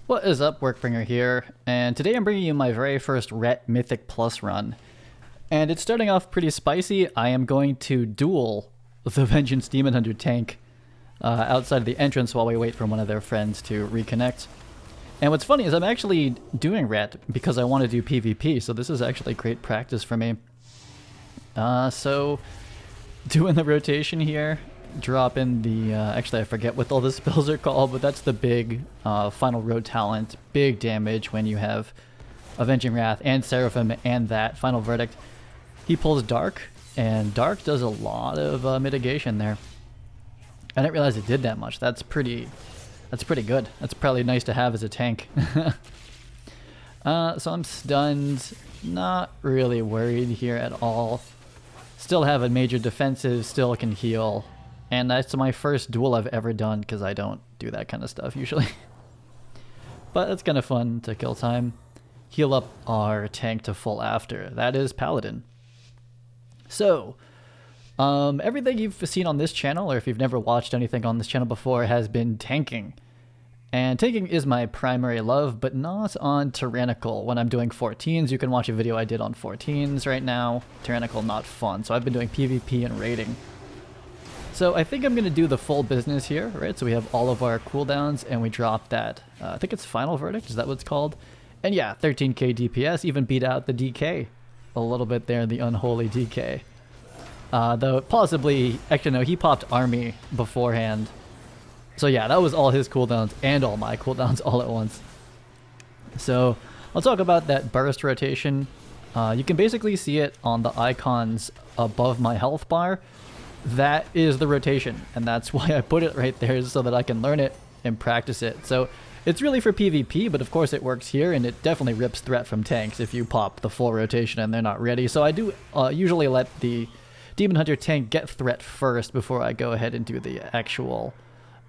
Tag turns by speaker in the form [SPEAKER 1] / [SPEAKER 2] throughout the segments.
[SPEAKER 1] What is up, Workbringer here, and today I'm bringing you my very first Ret Mythic Plus run. And it's starting off pretty spicy. I am going to duel the Vengeance Demon Hunter tank outside of the entrance while we wait for one of their friends to reconnect. And what's funny is I'm actually doing Ret because I want to do PvP, so this is actually great practice for me. So, doing the rotation here. Drop in the, actually I forget what all the spells are called, but that's the big final road talent, big damage when you have Avenging Wrath and Seraphim and that final verdict. He pulls Dark, and Dark does a lot of mitigation there. I didn't realize it did that much. That's pretty good. That's probably nice to have as a tank. So I'm stunned, not really worried here at all. Still have a major defensive, still can heal. And that's my first duel I've ever done because I don't do that kind of stuff usually. But it's kind of fun to kill time. Heal up our tank to full after. That is Paladin. So, everything you've seen on this channel, or if you've never watched anything on this channel before, has been tanking. And tanking is my primary love, but not on Tyrannical. When I'm doing 14s, you can watch a video I did on 14s right now. Tyrannical, not fun. So I've been doing PvP and raiding. So I think I'm going to do the full business here, right? So we have all of our cooldowns and we drop that, I think it's Final Verdict, is that what it's called? And yeah, 13k DPS, even beat out the DK a little bit there, the unholy DK. Though possibly, actually no, he popped Army beforehand. So yeah, that was all his cooldowns and all my cooldowns all at once. So I'll talk about that burst rotation. You can basically see it on the icons above my health bar. That is the rotation, and that's why I put it right there, so that I can learn it and practice it. So it's really for PvP, but of course it works here, and it definitely rips threat from tanks if you pop the full rotation and they're not ready. So I do usually let the Demon Hunter tank get threat first before I go ahead and do the actual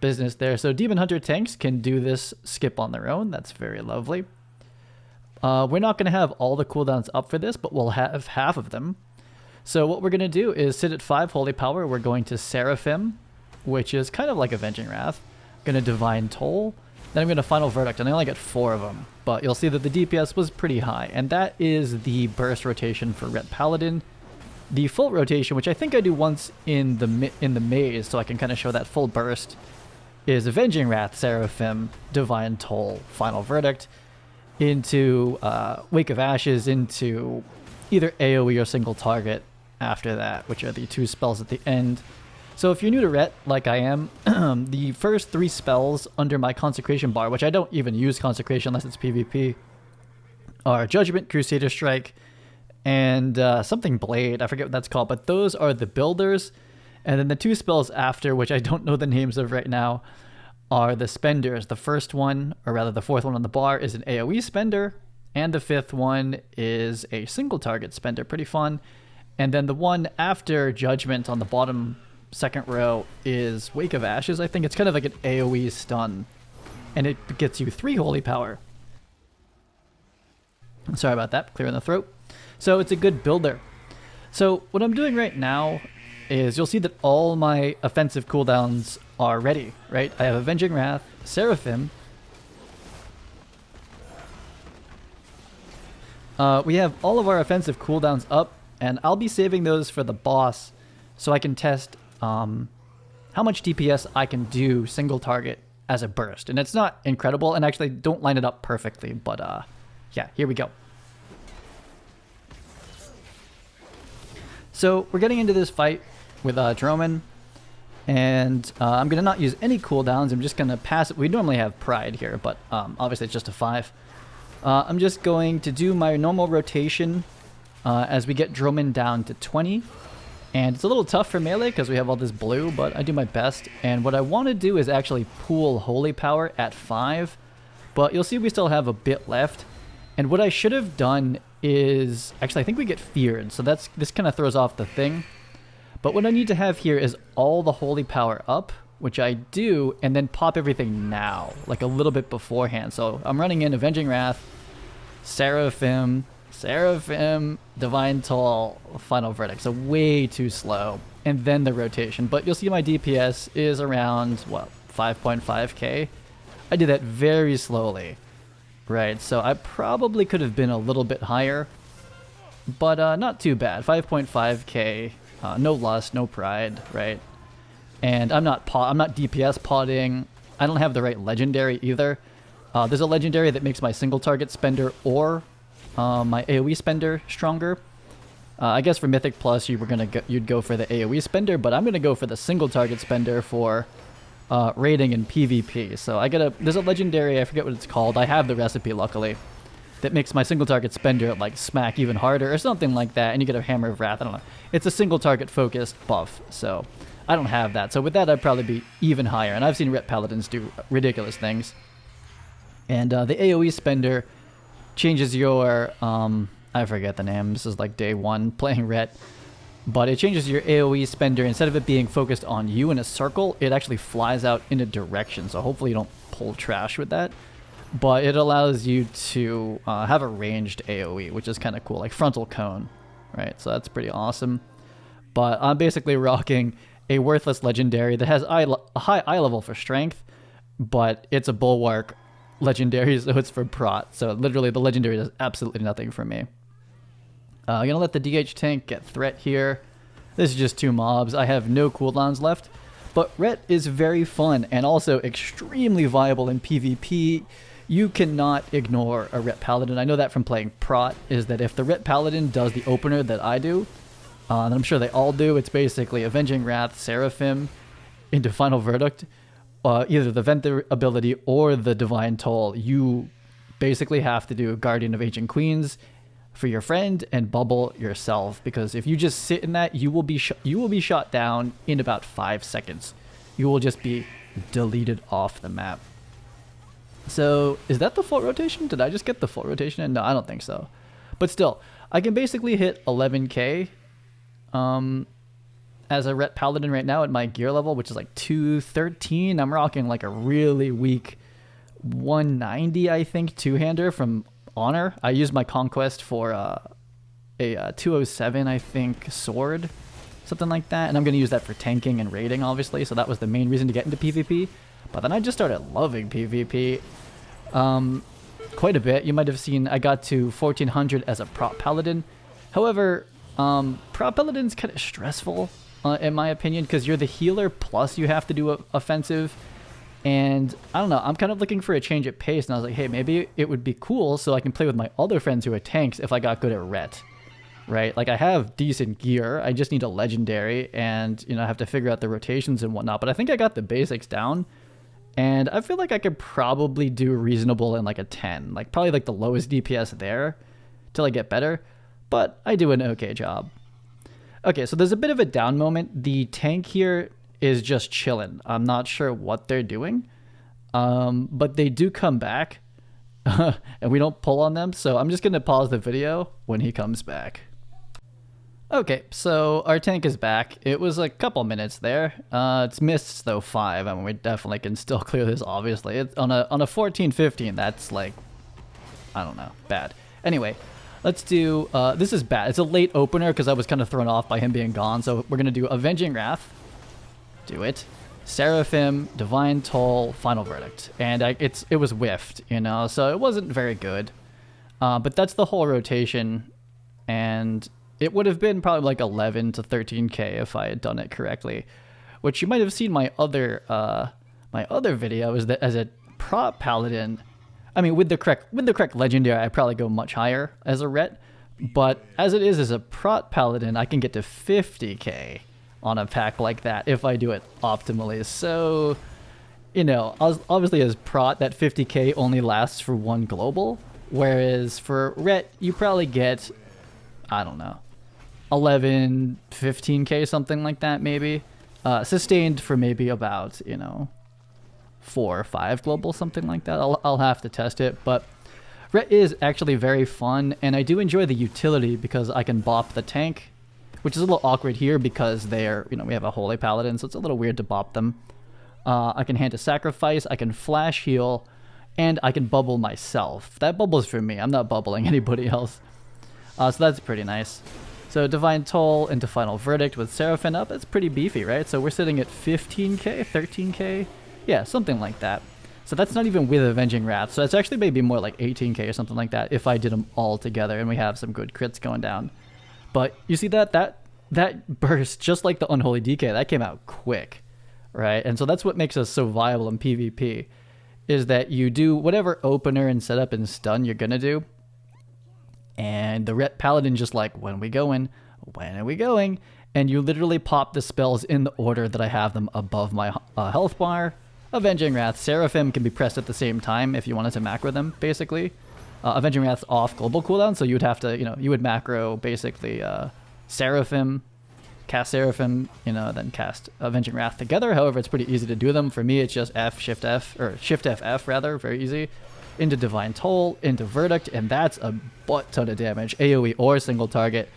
[SPEAKER 1] business there. So Demon Hunter tanks can do this skip on their own. That's very lovely. We're not going to have all the cooldowns up for this, but we'll have half of them. So what we're going to do is sit at 5 Holy Power. We're going to Seraphim, which is kind of like Avenging Wrath. Going to Divine Toll. Then I'm going to Final Verdict, and I only get 4 of them. But you'll see that the DPS was pretty high. And that is the burst rotation for Ret Paladin. The full rotation, which I think I do once in the maze, so I can kind of show that full burst, is Avenging Wrath, Seraphim, Divine Toll, Final Verdict, into Wake of Ashes, into either AoE or single target after that, which are the 2 spells at the end. So if you're new to Ret, like I am, the first 3 spells under my Consecration bar, which I don't even use Consecration unless it's PvP, are Judgment, Crusader Strike, and something Blade. I forget what that's called, but those are the builders. And then the 2 spells after, which I don't know the names of right now, are the spenders. The first one, or rather the 4th one on the bar, is an AoE spender, and the 5th one is a single target spender. Pretty fun. And then the one after Judgment on the bottom 2nd row is Wake of Ashes. I think it's kind of like an AoE stun, and it gets you 3 Holy Power. Sorry about that, clearing the throat. So it's a good builder. So what I'm doing right now is you'll see that all my offensive cooldowns are ready, right? I have Avenging Wrath, Seraphim. We have all of our offensive cooldowns up, and I'll be saving those for the boss so I can test how much DPS I can do single target as a burst. And it's not incredible, and actually don't line it up perfectly, but yeah, here we go. So we're getting into this fight with Droman, and I'm going to not use any cooldowns. I'm just going to pass it. We normally have Pride here, but obviously it's just a 5. I'm just going to do my normal rotation as we get Droman down to 20. And it's a little tough for melee because we have all this blue, but I do my best. And what I want to do is actually pool Holy Power at 5. But you'll see we still have a bit left. And what I should have done is... Actually, I think we get feared, so this kind of throws off the thing. But what I need to have here is all the Holy Power up, which I do, and then pop everything now, like a little bit beforehand. So I'm running in Avenging Wrath, Seraphim, Divine Toll, Final Verdict. So way too slow. And then the rotation. But you'll see my DPS is around, what, 5.5k? I did that very slowly. right? So I probably could have been a little bit higher, but not too bad. 5.5k, no lust, no pride, right? And I'm not DPS potting. I don't have the right legendary either. There's a legendary that makes my single target spender or my AoE spender stronger. I guess for Mythic Plus you'd go for the AoE spender, but I'm gonna go for the single target spender for raiding and PvP. So there's a legendary, I forget what it's called. I have the recipe luckily, that makes my single target spender like smack even harder or something like that, and you get a Hammer of Wrath. I don't know. It's a single target focused buff, so I don't have that. So with that, I'd probably be even higher. And I've seen Ret Paladins do ridiculous things. And the AoE spender changes your I forget the name. This is like day one playing Ret. But it changes your AoE spender. Instead of it being focused on you in a circle, it actually flies out in a direction. So hopefully you don't pull trash with that. But it allows you to have a ranged AoE, which is kind of cool, like frontal cone, right? So that's pretty awesome. But I'm basically rocking a worthless legendary that has a high eye level for strength, but it's a bulwark legendary, so it's for prot. So literally the legendary does absolutely nothing for me. I'm gonna let the DH tank get threat here. This is just 2 mobs. I have no cooldowns left, but Ret is very fun and also extremely viable in PvP. You cannot ignore a Ret Paladin. I know that from playing Prot, is that if the Ret Paladin does the opener that I do, and I'm sure they all do, it's basically Avenging Wrath, Seraphim into Final Verdict, either the Vent ability or the Divine Toll. You basically have to do Guardian of Ancient Queens for your friend and bubble yourself, because if you just sit in that, you will be shot down in about 5 seconds. You will just be deleted off the map. So is that the full rotation? Did I just get the full rotation? And no, I don't think so. But still, I can basically hit 11k as a Ret Paladin right now at my gear level, which is like 213. I'm rocking like a really weak 190, I think, two-hander from Honor. I used my Conquest for a 207, I think, sword, something like that. And I'm going to use that for tanking and raiding, obviously. So that was the main reason to get into PvP. But then I just started loving PvP quite a bit. You might have seen I got to 1400 as a Prot Paladin. However, Prot Paladin's kind of stressful, in my opinion, because you're the healer plus you have to do offensive. And I don't know, I'm kind of looking for a change of pace, and I was like, hey, maybe it would be cool so I can play with my other friends who are tanks if I got good at Ret, right? Like, I have decent gear, I just need a legendary, and, you know, I have to figure out the rotations and whatnot, but I think I got the basics down, and I feel like I could probably do reasonable in like a 10, like probably like the lowest DPS there till I get better, but I do an okay job. Okay, so there's a bit of a down moment. The tank here is just chilling. I'm not sure what they're doing, but they do come back and we don't pull on them, so I'm just gonna pause the video when he comes back. Okay, so our tank is back. It was a couple minutes there. It's missed though 5. I mean, we definitely can still clear this, obviously. It's on a 14-15, that's like, I don't know, bad. Anyway, let's do, this is bad. It's a late opener because I was kind of thrown off by him being gone, so we're gonna do Avenging Wrath. Do it. Seraphim, Divine Toll, Final Verdict. And it was whiffed, you know, so it wasn't very good. But that's the whole rotation, and it would have been probably like 11 to 13k if I had done it correctly. Which you might have seen my other video is that as a Prot Paladin, I mean with the correct legendary, I probably go much higher as a Ret, but as it is as a Prot Paladin, I can get to 50k on a pack like that if I do it optimally. So, you know, obviously as Prot, that 50k only lasts for one global, whereas for Ret, you probably get, I don't know, 11, 15k, something like that maybe. Sustained for maybe about, you know, 4 or 5 global, something like that. I'll have to test it, but Ret is actually very fun, and I do enjoy the utility because I can bop the tank, which is a little awkward here because they're, you know, we have a Holy Paladin, so it's a little weird to bop them. I can hand a sacrifice, I can flash heal, and I can bubble myself. That bubble's for me, I'm not bubbling anybody else. So that's pretty nice. So Divine Toll into Final Verdict with Seraphim up, it's pretty beefy, right? So we're sitting at 15k, 13k? Yeah, something like that. So that's not even with Avenging Wrath. So it's actually maybe more like 18k or something like that if I did them all together and we have some good crits going down. But you see that burst, just like the Unholy DK, that came out quick, right? And so that's what makes us so viable in PvP, is that you do whatever opener and setup and stun you're gonna do. And the Ret Paladin just like, when are we going? When are we going? And you literally pop the spells in the order that I have them above my health bar. Avenging Wrath, Seraphim can be pressed at the same time if you wanted to macro them, basically. Avenging Wrath's off global cooldown, so you would have to, you would macro basically Seraphim, cast Seraphim, then cast Avenging Wrath together. However, it's pretty easy to do them. For me, it's just F, Shift F, or Shift FF rather, very easy. Into Divine Toll, into Verdict, and that's a butt ton of damage, AoE or single target.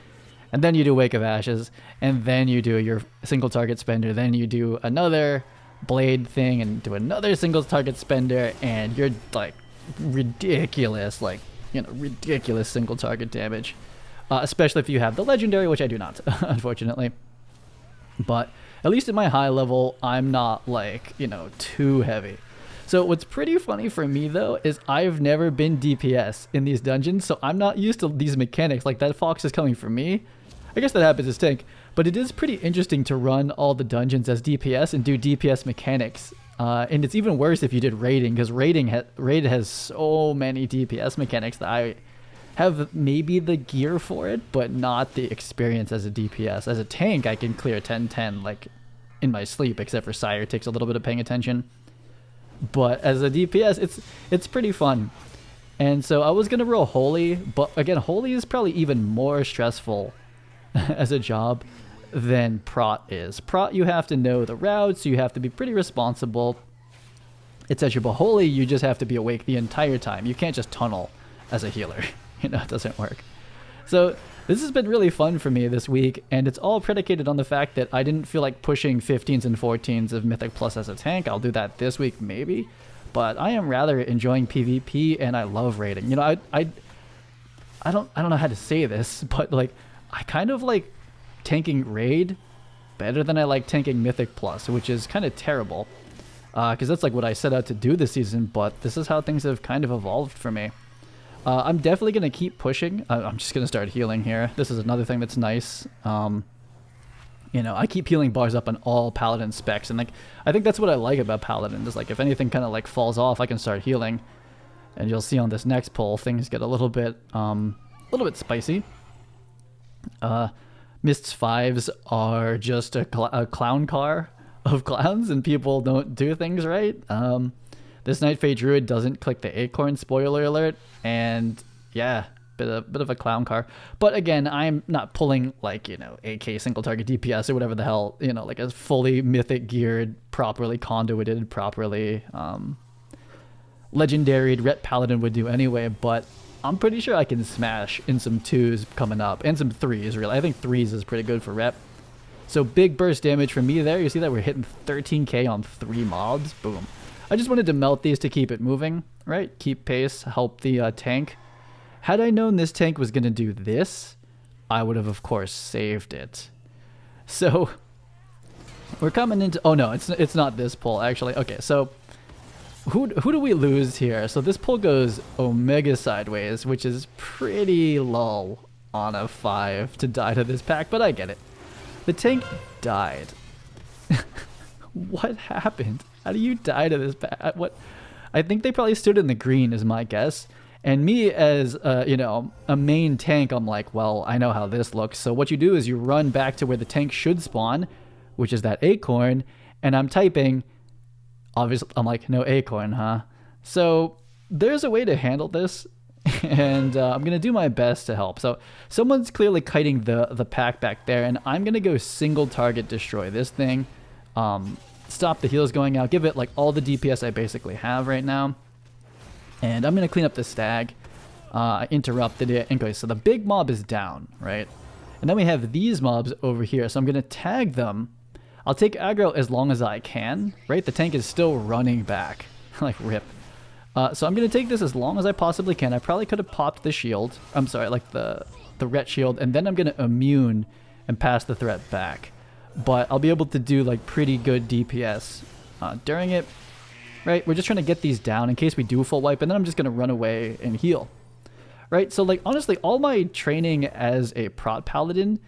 [SPEAKER 1] And then you do Wake of Ashes, and then you do your single target spender, then you do another blade thing and do another single target spender, and you're like ridiculous, ridiculous single target damage. Especially if you have the legendary, which I do not, unfortunately. But at least at my high level, I'm not too heavy. So what's pretty funny for me though is I've never been DPS in these dungeons, so I'm not used to these mechanics. Like that fox is coming for me. I guess that happens as tank, but it is pretty interesting to run all the dungeons as DPS and do DPS mechanics. And it's even worse if you did raiding, because raid has so many DPS mechanics that I have maybe the gear for it, but not the experience as a DPS. As a tank, I can clear 10-10 like in my sleep, except for Sire takes a little bit of paying attention. But as a DPS, it's pretty fun. And so I was gonna roll Holy, but again, Holy is probably even more stressful as a job than Prot is. Prot, you have to know the routes, so you have to be pretty responsible, etc. But Holy, you just have to be awake the entire time. You can't just tunnel as a healer. It doesn't work. So this has been really fun for me this week, and it's all predicated on the fact that I didn't feel like pushing 15s and 14s of Mythic Plus as a tank. I'll do that this week maybe, but I am rather enjoying PvP, and I love raiding. I don't know how to say this, but I kind of like tanking raid better than I like tanking Mythic Plus, which is kind of terrible, because that's like what I set out to do this season, but this is how things have kind of evolved for me. I'm definitely going to keep pushing. I'm just going to start healing here. This is another thing that's nice. I keep healing bars up on all Paladin specs, and I think that's what I like about Paladin, is if anything kind of falls off, I can start healing. And you'll see on this next pull, things get a little bit spicy. Mist's 5s are just a clown car of clowns, and people don't do things right. This Night Fade Druid doesn't click the acorn, spoiler alert, and yeah, bit of a clown car. But again, I'm not pulling AK single target DPS or whatever the hell, a fully mythic geared, properly conduited, properly legendaried Ret Paladin would do anyway, but I'm pretty sure I can smash in some 2s coming up, and some 3s, really. I think 3s is pretty good for Rep. So big burst damage from me there. You see that we're hitting 13k on 3 mobs? Boom. I just wanted to melt these to keep it moving, right? Keep pace, help the tank. Had I known this tank was going to do this, I would have, of course, saved it. So we're coming into... Oh, no, it's not this pull, actually. Okay, so who do we lose here? So this pull goes Omega sideways, which is pretty lull on a 5 to die to this pack, but I get it. The tank died. What happened? How do you die to this pack? What? I think they probably stood in the green is my guess. And me as, a main tank, I'm like, well, I know how this looks. So what you do is you run back to where the tank should spawn, which is that acorn. And I'm typing, obviously, I'm like, no acorn, huh? So there's a way to handle this. And I'm going to do my best to help. So someone's clearly kiting the pack back there. And I'm going to go single target destroy this thing. Stop the heals going out. Give it all the DPS I basically have right now. And I'm going to clean up the stag. I interrupted it. Okay, so the big mob is down, right? And then we have these mobs over here. So I'm going to tag them. I'll take aggro as long as I can, right? The tank is still running back. Rip. So I'm going to take this as long as I possibly can. I probably could have popped the shield. I'm sorry, the Ret shield. And then I'm going to immune and pass the threat back. But I'll be able to do pretty good DPS during it. right? We're just trying to get these down in case we do full wipe, and then I'm just going to run away and heal, right? So like honestly, all my training as a Prot Paladin,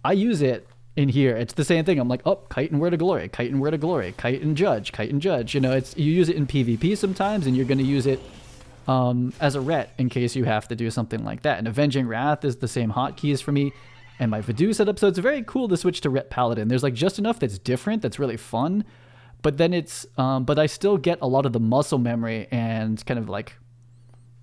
[SPEAKER 1] I use it in here. It's the same thing. I'm like, oh, kite and word of glory, kite and word of glory, kite and judge, kite and judge. You know, it's you use it in PvP sometimes, and you're going to use it as a ret in case you have to do something like that. And Avenging Wrath is the same hotkeys for me and my Vadu setup. So it's very cool to switch to Ret Paladin. There's like just enough that's different, that's really fun, but then it's but I still get a lot of the muscle memory and kind of like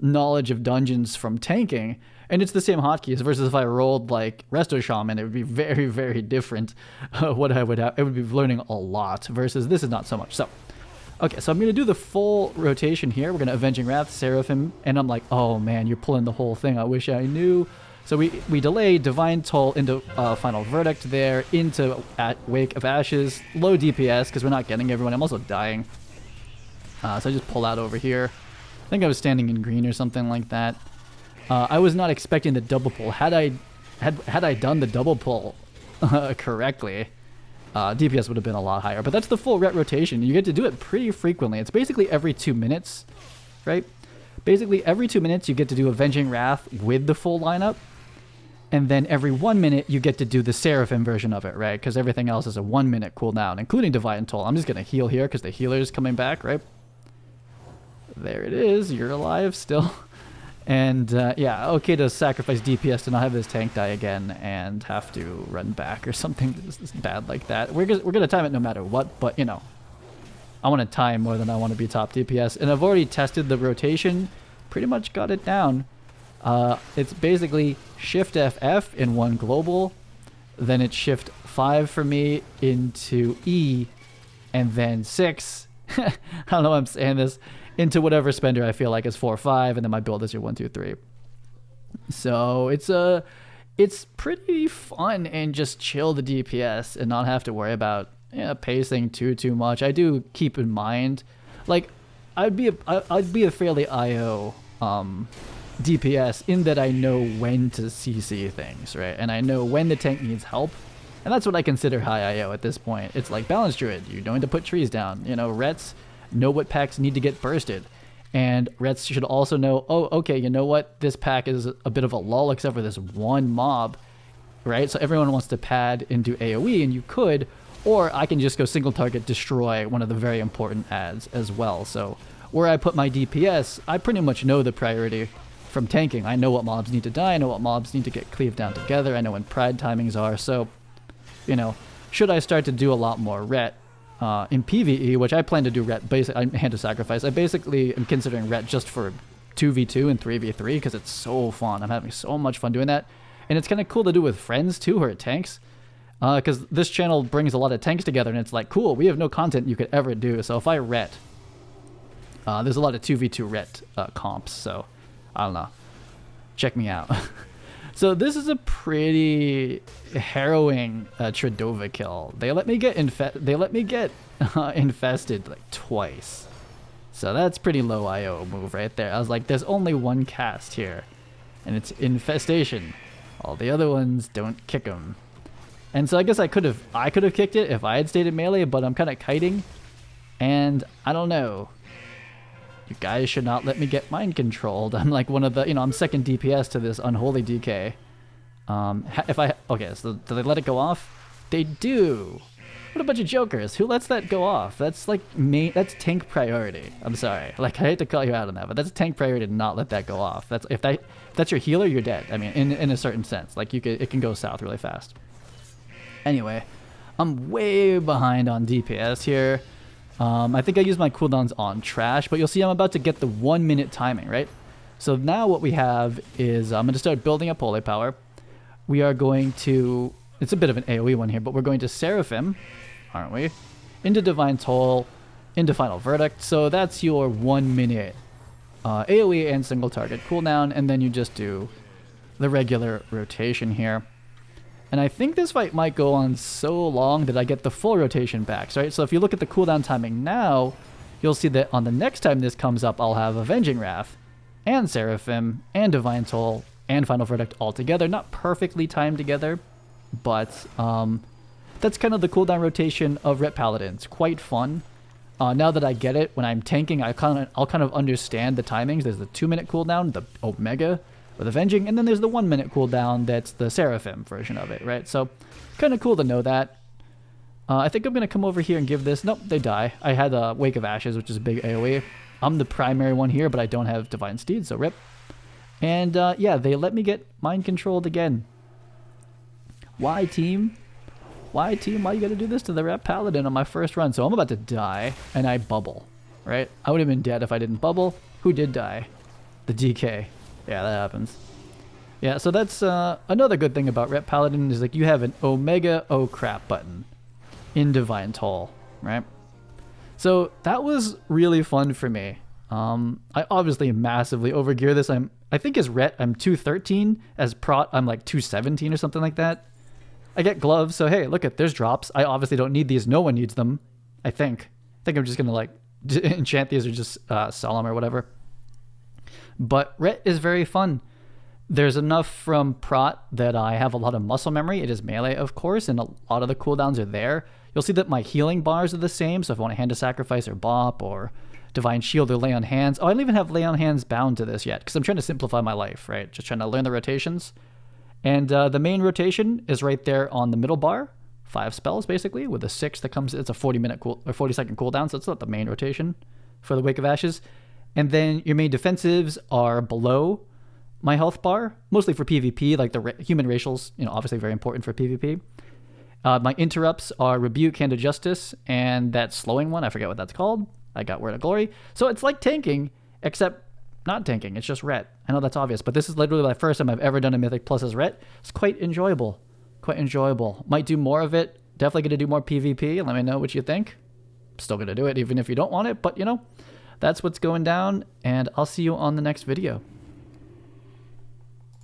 [SPEAKER 1] knowledge of dungeons from tanking, and it's the same hotkeys versus if I rolled like Resto Shaman, it would be very, very different. What I would have, it would be learning a lot versus this is not so much. So okay, so I'm going to do the full rotation here. We're going to Avenging Wrath, Seraphim, and I'm like, oh man, you're pulling the whole thing. I wish I knew. So we delay Divine Toll into Final Verdict there, into Wake of Ashes, low DPS because we're not getting everyone. I'm also dying. So I just pull out over here. I think I was standing in green or something like that. I was not expecting the double pull. Had I done the double pull correctly, DPS would have been a lot higher. But that's the full ret rotation. You get to do it pretty frequently. It's basically every 2 minutes, right? Basically every 2 minutes you get to do Avenging Wrath with the full lineup. And then every 1 minute you get to do the Seraphim version of it, right? Because everything else is a 1 minute cooldown, including Divine Toll. I'm just going to heal here because the healer's coming back, right? There it is. You're alive still. And yeah, okay to sacrifice DPS to not have this tank die again and have to run back or something bad like that. We're gonna time it no matter what, but you know, I want to time more than I want to be top DPS. And I've already tested the rotation, pretty much got it down. It's basically Shift FF in one global, then it's Shift 5 for me into E, and then 6. I don't know why I'm saying this. Into whatever spender I feel like is 4-5, and then my build is your 1-2-3. So it's pretty fun and just chill the DPS and not have to worry about pacing too much. I do keep in mind, like I'd be a fairly IO DPS in that I know when to CC things, right? And I know when the tank needs help. And that's what I consider high IO at this point. It's like Balance Druid, you're going to put trees down. You know, Rets know what packs need to get bursted. And Rets should also know, oh, okay, you know what? This pack is a bit of a lull except for this one mob, right? So everyone wants to pad into AoE, and you could, or I can just go single target destroy one of the very important adds as well. So where I put my DPS, I pretty much know the priority from tanking. I know what mobs need to die, I know what mobs need to get cleaved down together, I know when pride timings are. So, you know, should I start to do a lot more Ret in PvE, which I plan to do Ret, I hand to sacrifice. I basically am considering Ret just for 2v2 and 3v3 because it's so fun. I'm having so much fun doing that. And it's kind of cool to do with friends too, who are tanks. Because this channel brings a lot of tanks together, and it's like, cool, we have no content you could ever do. So if I Ret, there's a lot of 2v2 Ret comps, so I don't know. Check me out. So this is a pretty harrowing Tradova kill. They let me get infested like twice. So that's pretty low IO move right there. I was like, there's only one cast here, and it's infestation. All the other ones don't kick them. And so I guess I could have kicked it if I had stayed in melee, but I'm kind of kiting, and I don't know. You guys should not let me get mind controlled. I'm like one of the, I'm second DPS to this unholy DK. Okay, so do they let it go off? They do. What a bunch of jokers. Who lets that go off? That's like that's tank priority. I'm sorry. Like, I hate to call you out on that, but that's tank priority to not let that go off. That's if that's your healer, you're dead. I mean, in a certain sense. Like it can go south really fast. Anyway, I'm way behind on DPS here. I think I used my cooldowns on trash, but you'll see I'm about to get the 1 minute timing, right? So now what we have is I'm going to start building up holy power. We are going to, it's a bit of an AoE one here, but we're going to Seraphim, aren't we? Into Divine Toll, into Final Verdict. So that's your 1 minute AoE and single target cooldown, and then you just do the regular rotation here. And I think this fight might go on so long that I get the full rotation back, right? So if you look at the cooldown timing now, you'll see that on the next time this comes up, I'll have Avenging Wrath and Seraphim and Divine Toll and Final Verdict all together. Not perfectly timed together, but that's kind of the cooldown rotation of Ret Paladin. It's quite fun. Now that I get it, when I'm tanking, I'll kind of understand the timings. There's the 2-minute cooldown, the Omega with Avenging, and then there's the 1-minute cooldown that's the Seraphim version of it, right? So kind of cool to know that. I think I'm going to come over here and give this... Nope, they die. I had a Wake of Ashes, which is a big AoE. I'm the primary one here, but I don't have Divine Steed, so rip. And yeah, they let me get mind controlled again. Why, team? Why, team? Why you gotta do this to the Ret Paladin on my first run? So I'm about to die, and I bubble, right? I would have been dead if I didn't bubble. Who did die? The DK. Yeah, that happens. Yeah, so that's another good thing about Ret Paladin is like you have an Omega oh crap button in Divine Toll, right? So that was really fun for me. I obviously massively overgear this. I think as Ret, I'm 213. As Prot, I'm like 217 or something like that. I get gloves, so hey, look there's drops. I obviously don't need these. No one needs them, I think. I'm just gonna like enchant these or just sell them or whatever. But Ret is very fun. There's enough from Prot that I have a lot of muscle memory. It is melee, of course, and a lot of the cooldowns are there. You'll see that my healing bars are the same, so if I want to Hand of Sacrifice or Bop or Divine Shield or Lay on Hands. Oh, I don't even have Lay on Hands bound to this yet, because I'm trying to simplify my life, right? Just trying to learn the rotations. And the main rotation is right there on the middle bar. 5 spells, basically, with a 6 that comes... It's a 40-second cooldown, so it's not the main rotation for the Wake of Ashes. And then your main defensives are below my health bar, mostly for PvP, like the human racials, obviously very important for PvP. My interrupts are Rebuke, Hand of Justice, and that slowing one, I forget what that's called. I got Word of Glory. So it's like tanking, except not tanking. It's just Ret. I know that's obvious, but this is literally the first time I've ever done a Mythic Plus as Ret. It's quite enjoyable. Quite enjoyable. Might do more of it. Definitely going to do more PvP. Let me know what you think. Still going to do it even if you don't want it, but that's what's going down, and I'll see you on the next video.